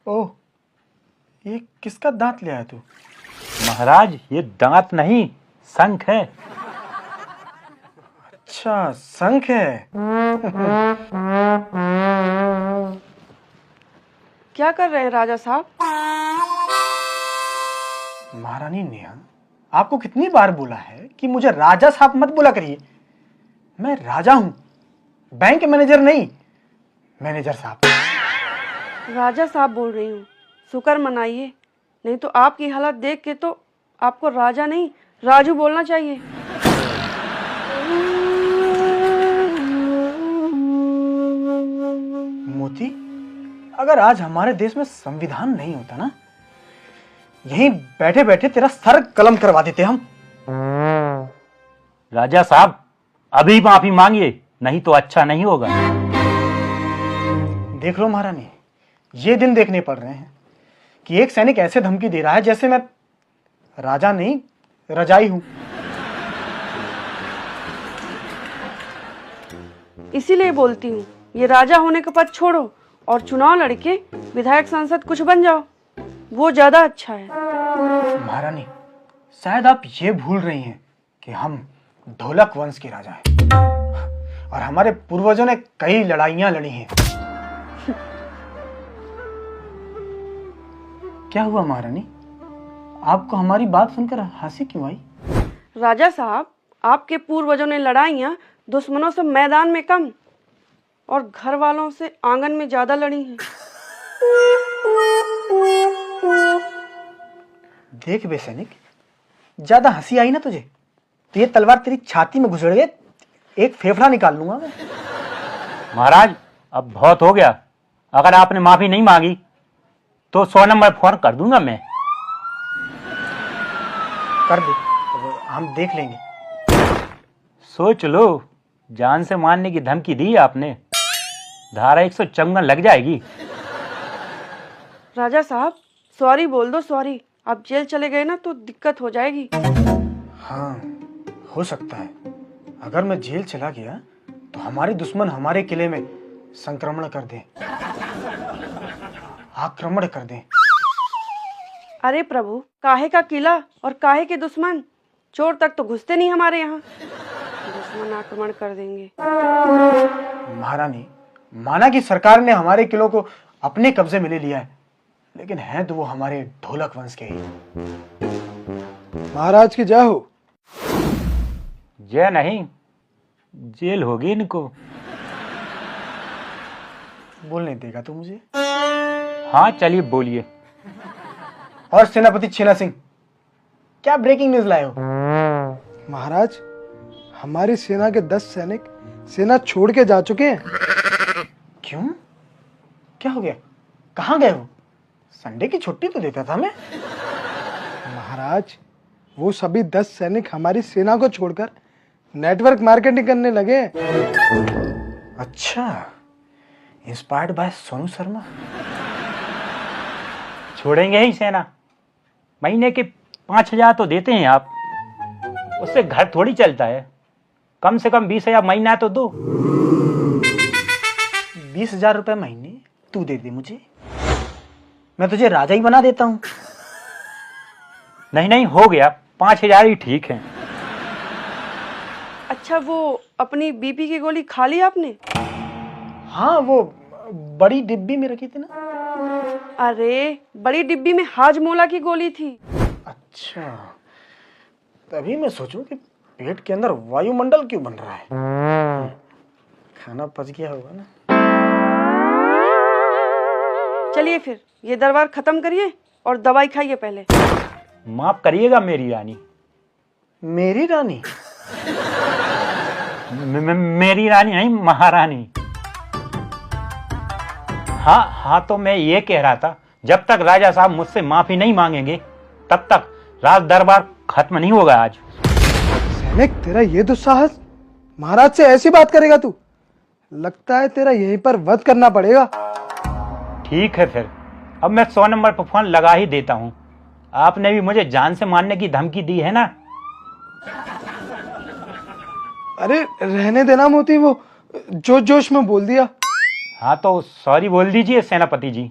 ओह, ये किसका दांत ले आया तू? महाराज ये दांत नहीं शंख है। अच्छा, शंख है। क्या कर रहे हैं राजा साहब? महारानी नेहा, आपको कितनी बार बोला है कि मुझे राजा साहब मत बोला करिए। मैं राजा हूं, बैंक मैनेजर नहीं। मैनेजर साहब। राजा साहब बोल रही हूँ, शुक्र मनाइए, नहीं तो आपकी हालत देख के तो आपको राजा नहीं राजू बोलना चाहिए। मोती, अगर आज हमारे देश में संविधान नहीं होता ना, यहीं बैठे बैठे तेरा सर कलम करवा देते हम। राजा साहब अभी माफी मांगिए, नहीं तो अच्छा नहीं होगा। देख लो महारानी, ये दिन देखने पड़ रहे हैं कि एक सैनिक ऐसे धमकी दे रहा है जैसे मैं राजा नहीं रजाई हूं। इसीलिए बोलती हूँ, ये राजा होने का पद छोड़ो और चुनाव लड़के विधायक सांसद कुछ बन जाओ, वो ज्यादा अच्छा है। महारानी, शायद आप ये भूल रही हैं कि हम ढोलक वंश के राजा हैं और हमारे पूर्वजों ने कई लड़ाइयां लड़ी हैं। क्या हुआ महारानी, आपको हमारी बात सुनकर हंसी क्यों आई? राजा साहब, आपके पूर्वजों ने लड़ाइयाँ दुश्मनों से मैदान में कम और घर वालों से आंगन में ज्यादा लड़ी हैं। देख बे सैनिक, ज्यादा हंसी आई ना तुझे तो ये तलवार तेरी छाती में घुसड़ गए, एक फेफड़ा निकाल लूंगा मैं। महाराज अब बहुत हो गया, अगर आपने माफी नहीं मांगी तो 100 नंबर फोन कर दूंगा मैं। कर दे, तो हम देख लेंगे। सोच लो, जान से मारने की धमकी दी आपने, धारा 154 लग जाएगी। राजा साहब सॉरी बोल दो, सॉरी। आप जेल चले गए ना तो दिक्कत हो जाएगी। हाँ, हो सकता है। अगर मैं जेल चला गया तो हमारे दुश्मन हमारे किले में संक्रमण कर दें, आक्रमण कर दें। अरे प्रभु, काहे का किला और काहे के दुश्मन? चोर तक तो घुसते नहीं हमारे यहाँ, दुश्मन आक्रमण कर देंगे। महारानी, माना कि सरकार ने हमारे किलों को अपने कब्जे में ले लिया है, लेकिन हैं तो वो हमारे ढोलक वंश के ही। महाराज की जय हो। जय नहीं, जेल होगी इनको। बोलने देगा तू मुझे? हाँ चलिए बोलिए। और सेनापति छेना सिंह, क्या ब्रेकिंग न्यूज लाए हो? महाराज, हमारी सेना के 10 सैनिक सेना छोड़ के जा चुके हैं। क्यों? क्या हो गया? कहाँ गए हो? संडे की छुट्टी तो देता था मैं। महाराज, वो सभी 10 सैनिक हमारी सेना को छोड़कर नेटवर्क मार्केटिंग करने लगे। अच्छा, इंस्पायर्ड बाय सोनू शर्मा। छोड़ेंगे ही सेना? महीने के 5,000 तो देते हैं आप, उससे घर थोड़ी चलता है। कम से कम 20,000 महीना तो दो। 20,000 रुपए महीने तू दे दे मुझे, मैं तुझे राजा ही बना देता हूँ। नहीं नहीं, हो गया, 5,000 ही ठीक है। अच्छा, वो अपनी बीपी की गोली खा ली आपने? हाँ, वो बड़ी डिब्बी में रखी थी ना। अरे, बड़ी डिब्बी में हाजमोला की गोली थी। अच्छा, तभी मैं सोचूं कि पेट के अंदर वायुमंडल क्यों बन रहा है। खाना पच गया होगा ना। चलिए फिर ये दरबार खत्म करिए और दवाई खाइए पहले। माफ करिएगा मेरी रानी। मेरी रानी? मेरी रानी नहीं, महारानी। हाँ, तो मैं ये कह रहा था, जब तक राजा साहब मुझसे माफी नहीं मांगेंगे तब तक राज दरबार खत्म नहीं होगा आज। सैनिक, तेरा ये दुस्साहस, महाराज से ऐसी बात करेगा तू? लगता है तेरा यहीं पर वध करना पड़ेगा। ठीक है फिर, अब मैं 100 नंबर पर फोन लगा ही देता हूँ। आपने भी मुझे जान से मारने की धमकी दी है ना। अरे रहने देना मोती, वो जोश जोश में बोल दिया। हाँ तो सॉरी बोल दीजिए सेनापति जी।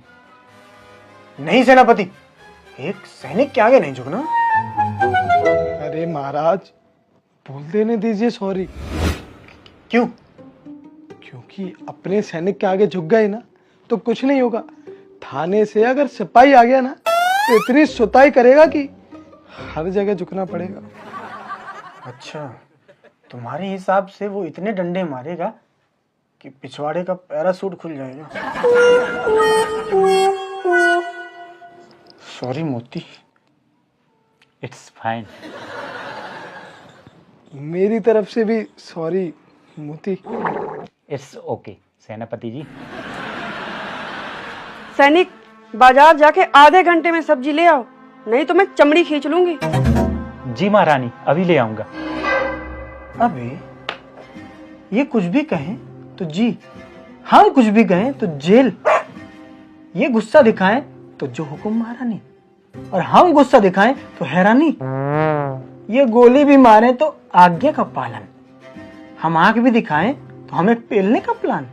नहीं सेनापति, एक सैनिक के आगे नहीं झुकना। अरे महाराज, बोल देने दीजिए सॉरी। क्यों? क्योंकि अपने सैनिक के आगे झुक गए ना तो कुछ नहीं होगा। थाने से अगर सिपाही आ गया ना तो इतनी सुताई करेगा कि हर जगह झुकना पड़ेगा। अच्छा, तुम्हारे हिसाब से वो इतने डंडे मारेगा कि पिछवाड़े का पैरासूट खुल जाएगा। सॉरी मोती। It's fine. मेरी तरफ से भी सॉरी मोती। इट्स ओके सेनापति जी। सैनिक, बाजार जाके आधे घंटे में सब्जी ले आओ, नहीं तो मैं चमड़ी खींच लूंगी। जी महारानी, अभी ले आऊंगा। अबे, ये कुछ भी कहें तो जी, हम कुछ भी कहें तो जेल। ये गुस्सा दिखाएं तो जो हुक्म महारानी, और हम गुस्सा दिखाएं तो हैरानी। ये गोली भी मारे तो आज्ञा का पालन, हम आंख भी दिखाएं तो हमें पेलने का प्लान।